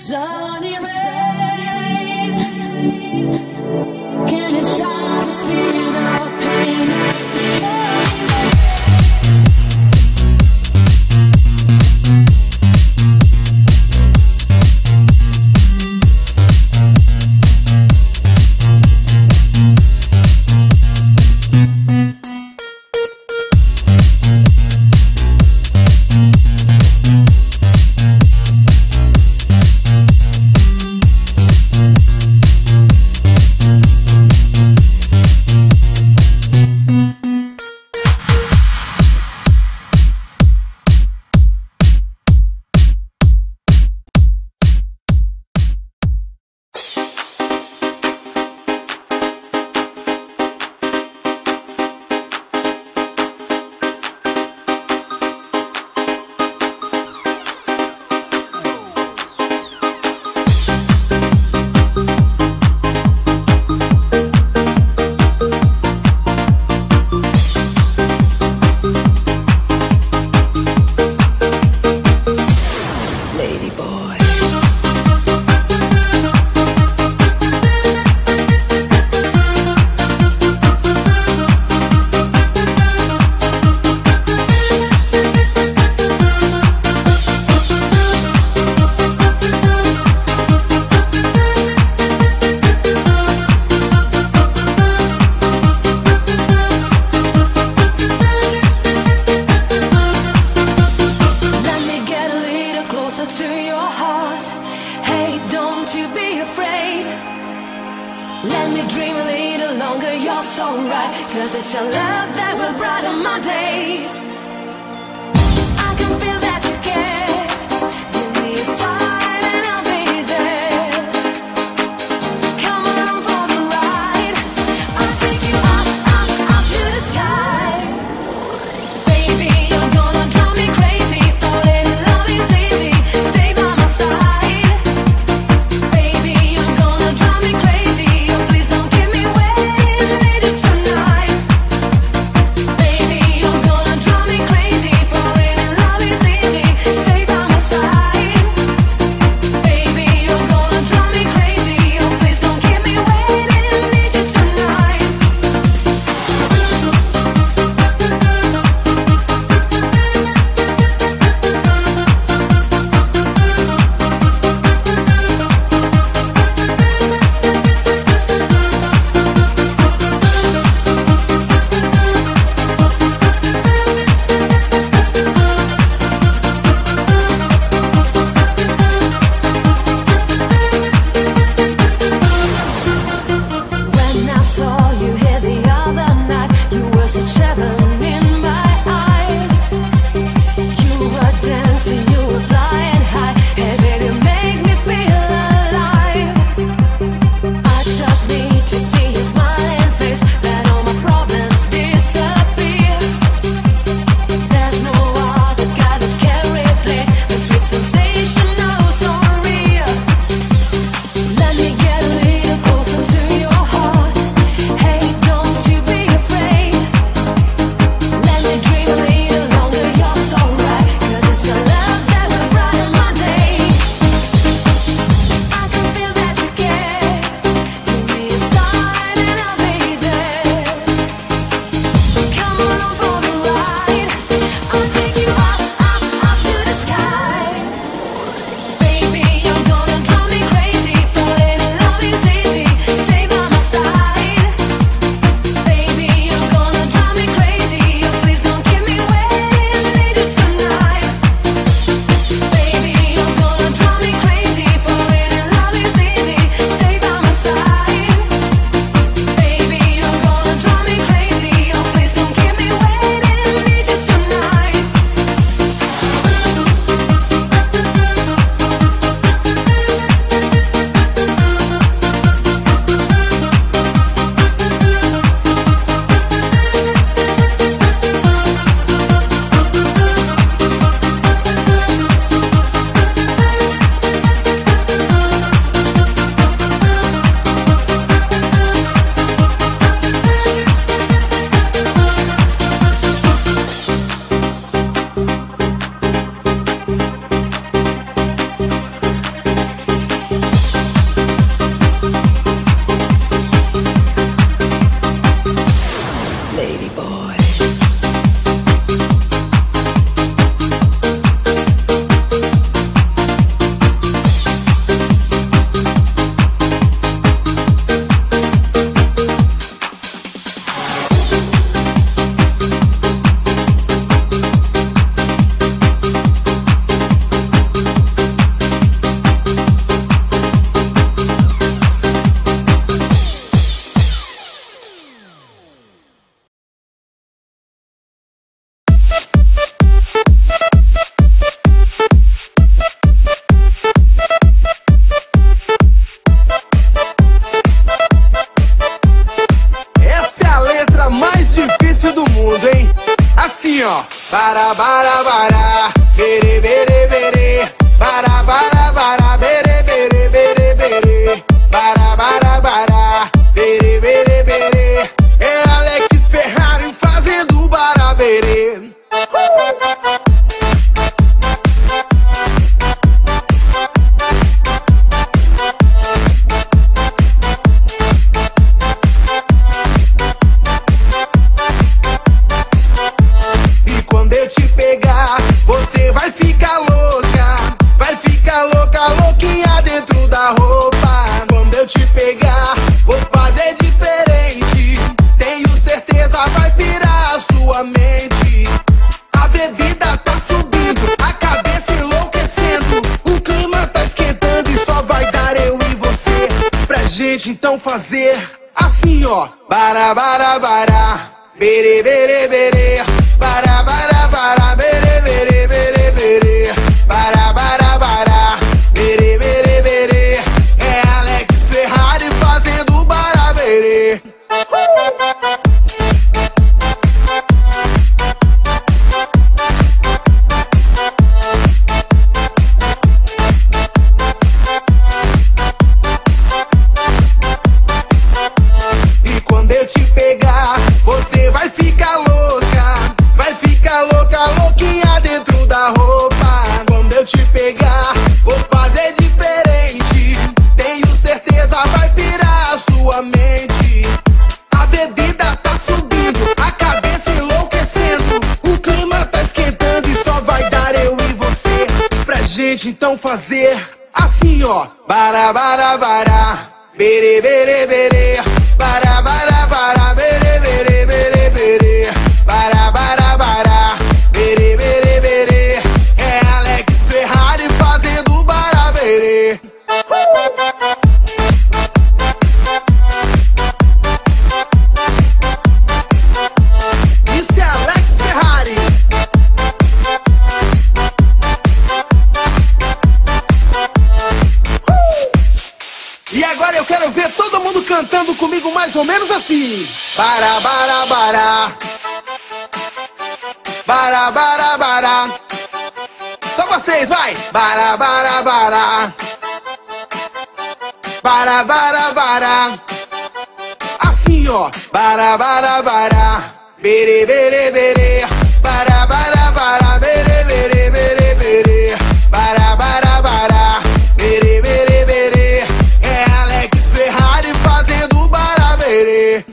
Sunny rain. Can you try to feel the pain? The sunny rain. Let me dream a little longer, you're so right, 'cause it's your love that will brighten my day. I can feel that you care. Give me a sign and I'll be there. Come along for the ride. I'll take you up, up, up to the sky. Baby, you're gonna drive me crazy. Falling in love is easy. Stay by my side. Baby, you're gonna drive me crazy. Oh, please don't keep me waiting. Need you tonight. Baby, you're gonna drive Bara, bara, bara, bere, bere, bere. Bara, bara, bara, bere, bere, bere, bere. Bara, bara, bara, bere, bere, bere. É Alex Ferrari fazendo baraberê. E quando eu te pegar, você vai ficar louca. Vai ficar louca, louquinha dentro da roupa. Quando eu te pegar, vou fazer diferente. Tenho certeza vai pirar a sua mente. A bebida tá subindo, a cabeça enlouquecendo. O clima tá esquentando e só vai dar eu e você. Pra gente então fazer assim, ó. Bara, bara, bara, bere, bere, bere. Bara, bara, bara, bere, bere, bere, bere. Bara, bara, bara, bere, bere, bere. É Alex Ferrari fazendo baraberê. E quando eu te pegar, você vai ficar louca. Vai ficar louca, louquinha dentro da roupa. Quando eu te pegar, vou fazer diferente. Tenho certeza vai pirar a sua mente. A bebida tá subindo, a cabeça enlouquecendo. O clima tá esquentando e só vai dar eu e você. Pra gente então fazer assim, ó. Bara, bara, bara, bere, bere, bere. Bara, bara, bara, bere, bere, bere, bere. Bara, bara, bara, bere, bere, bere. É Alex Ferrari fazendo baraberê. Isso é Alex Ferrari. E agora eu quero ver todo mundo cantando comigo mais ou menos assim. Bara, bara, bara. Bara, bara, bara. Só vocês, vai. Bara, bara, bara. Bara, bara, bara. Assim, ó. Bara, bara, bara. Bere, bere, bere. Bara, bara, bara. Bere, bere, bere, bere. Bara, bara, bara. Bere, bere, bere. É Alex Ferrari fazendo baraberê.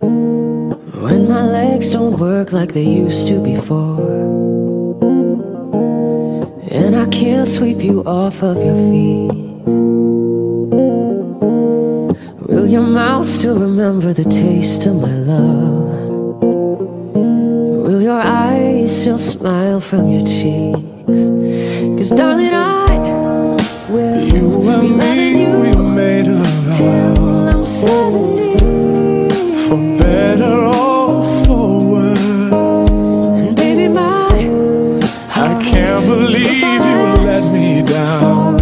When my legs don't work like they used to before, and I can't sweep you off of your feet, will your mouth still remember the taste of my love? Will your eyes still smile from your cheeks? 'Cause darling, I will You and be loving me, we you made a vow. till I'm 70. For better or for worse, And baby, my I can't believe you let me down.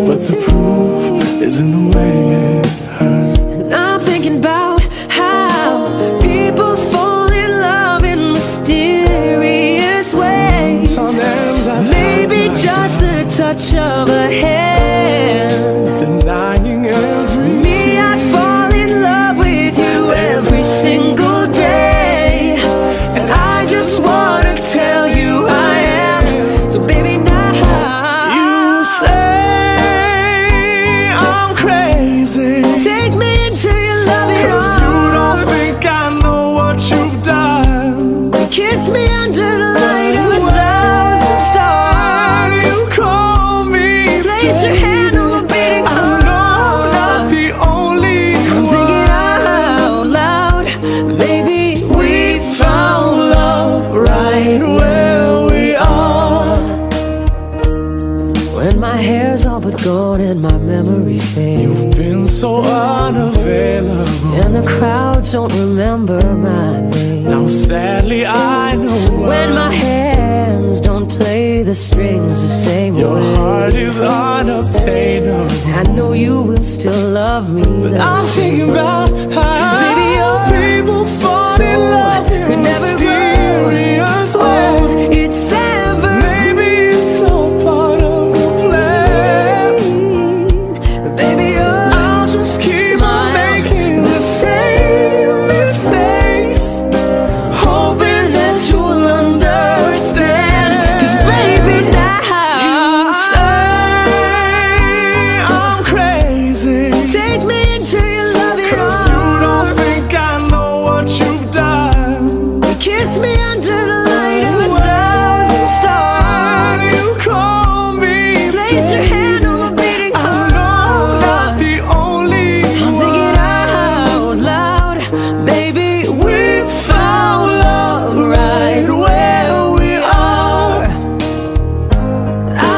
But the proof is in the way it hurts. And I'm thinking about how people fall in love in mysterious ways. Maybe just the touch of a hand. Denying every Me, I fall in love with you every single day. And I just wanna tell you I am. So baby, now you say I'm crazy. take me into your loving 'Cause you don't arms. think I know what you've done. Kiss me under the light of 1,000 stars. You call me Place my hair's all but gone and my memory fades. You've been so unavailable, and the crowds don't remember my name. now sadly I know why. When my hands don't play the strings the same way, your heart is unobtainable. I know you will still love me, but I'm thinking about how baby, people fall in love in mysterious ways. It's ever maybe it's all part of the plan. Baby, I'll just keep on making the same mistakes, hoping that you'll understand. 'Cause baby, now you say I'm crazy. take me into your loving 'Cause you don't think I know what you've done. kiss me under the light of 1,000 stars. You call me, Place your hand on my beating I heart. know I'm not the only I'm one. thinking out loud, baby, we found love right where we are.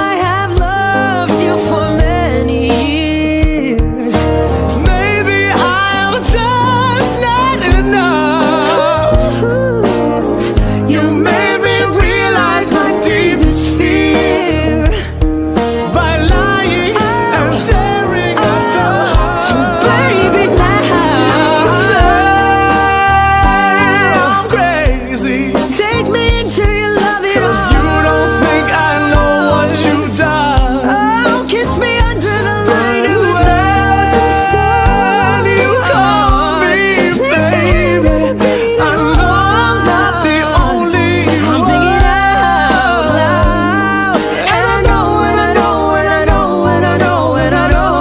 I have loved you for many years. Maybe I'm just not enough. You made me realize my deepest fear. By lying and tearing us apart. So baby, now you say I'm crazy. take me into your loving 'Cause you don't think I know what you've done. Oh, kiss me under the light of 1,000 stars. You call me, baby. I know I'm not the only I'm one. thinking out loud, and I know, and I know, and I know, and I know, and I know,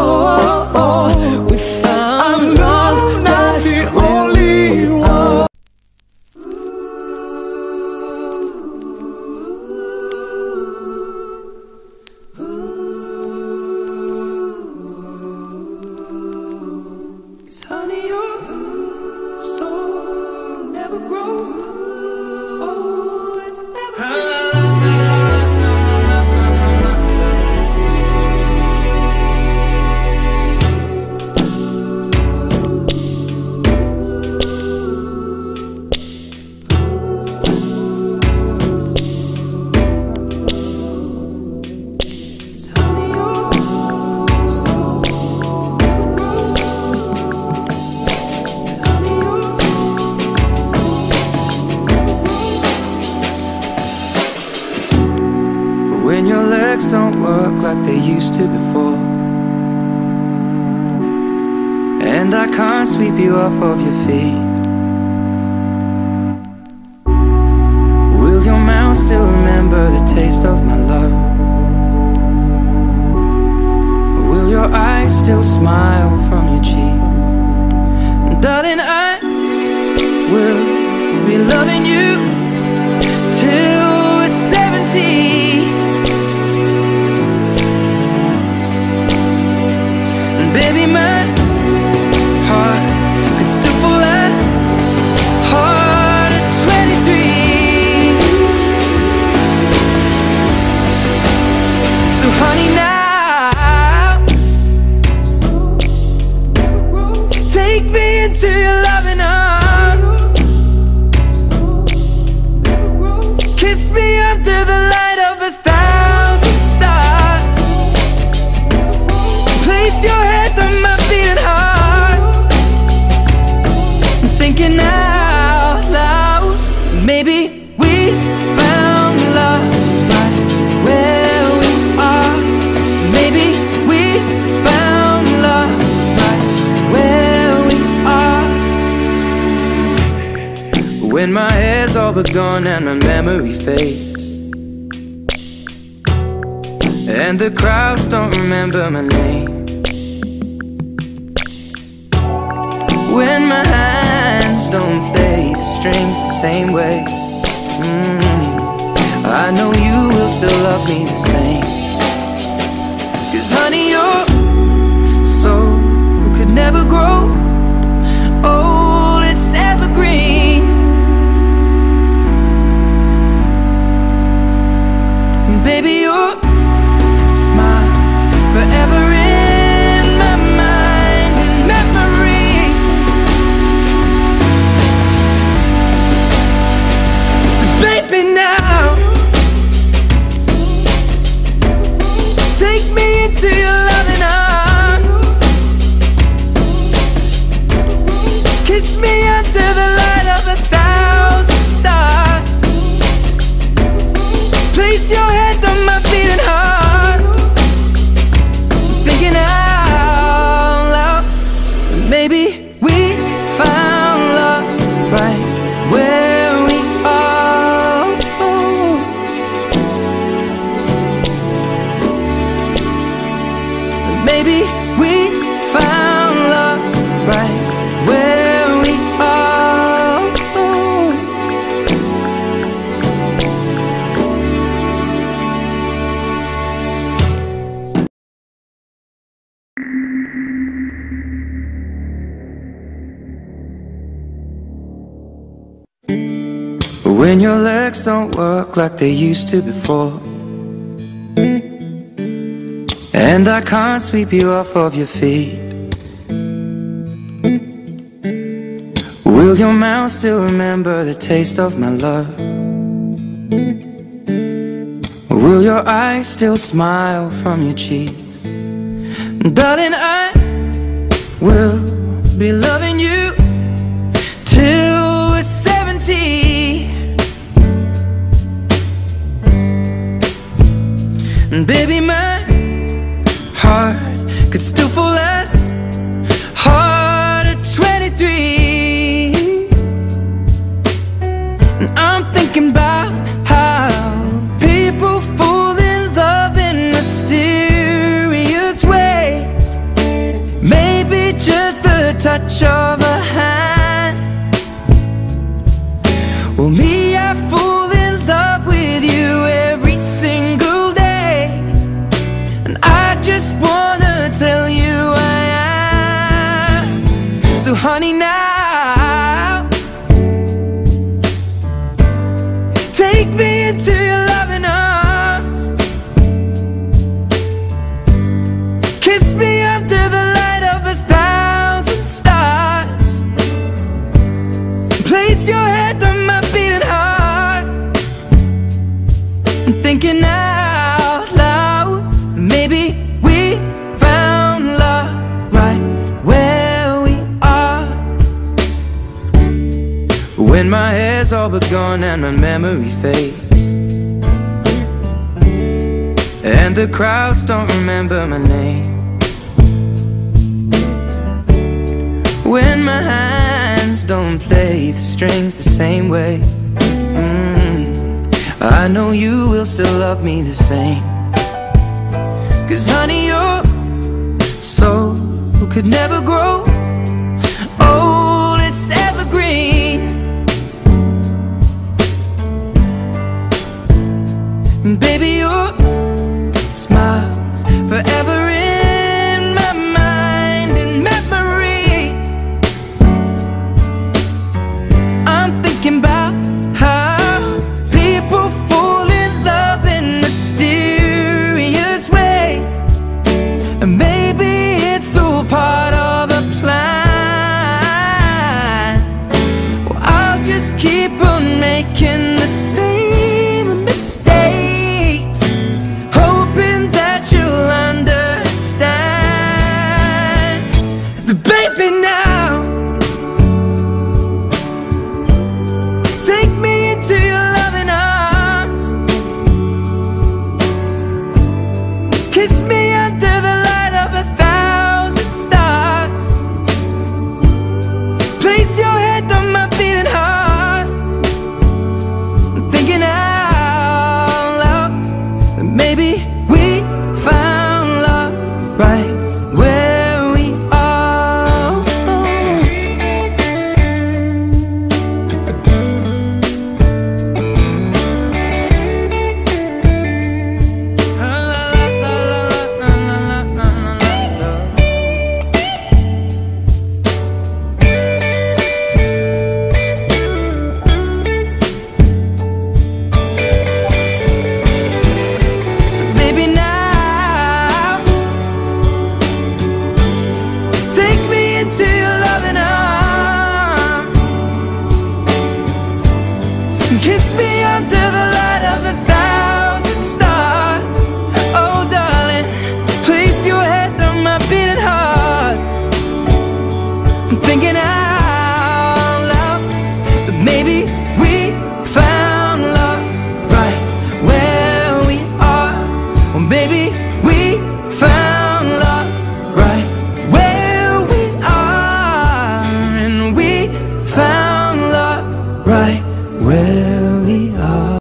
we found love Not just the where only one. honey, your soul never grows. Oh, it's when your legs don't work like they used to before, and I can't sweep you off of your feet. Will your mouth still remember the taste of my love? Will your eyes still smile from your cheek? Darling, I will be loving you till we're 70. Baby, my heart could still fall as hard at 23. So honey, now take me into your loving arms. Kiss me under the light of 1,000 stars. Place your head on my beating heart. I'm thinking out loud, maybe we found love right where we are. Maybe we found love right where we are. When my hair's all but gone and my memory fades, and the crowds don't remember my name. When my hands don't play the strings the same way, I know you will still love me the same. 'Cause honey, your soul could never grow old, it's evergreen. Baby, your smile forever in my mind and memory. Baby, now take me into your loving arms. Kiss me under the light of 1,000 stars. Place your hand on my beating heart. Thinking out loud, maybe we found love right where we are. Maybe we found love right where we are. When your legs don't work like they used to before, and I can't sweep you off of your feet, will your mouth still remember the taste of my love? Will your eyes still smile from your cheeks? Darling, I will be loving you till we're 70. And baby, my heart could still fall as hard at 23. And I'm thinking about how people fall in love in mysterious ways. Maybe just the touch of a hand. Well, me, I fall in love with you every single day, and I just wanna tell you I am. So honey, now take me into your loving arms. Kiss me under the light of 1,000 stars. Place your head on my beating heart. I'm thinking out loud, maybe we found love right where we are. When my hair's all but gone and my memory fades, and the crowds don't remember my name. When my hands don't play the strings the same way, I know you will still love me the same. 'Cause honey, your soul could never grow old, it's evergreen. Baby, your smile's forever in my mind and memory. I'm thinking about how people fall in love in mysterious ways, and maybe it's all part of a plan. Well, I'll just keep on making the same mistakes, hoping that you'll understand. But baby, now take me into your loving arms. Kiss me under the light of 1,000 stars. Place your head on my beating heart. I'm thinking out loud that maybe we found love right where we are. So baby, now right where we are.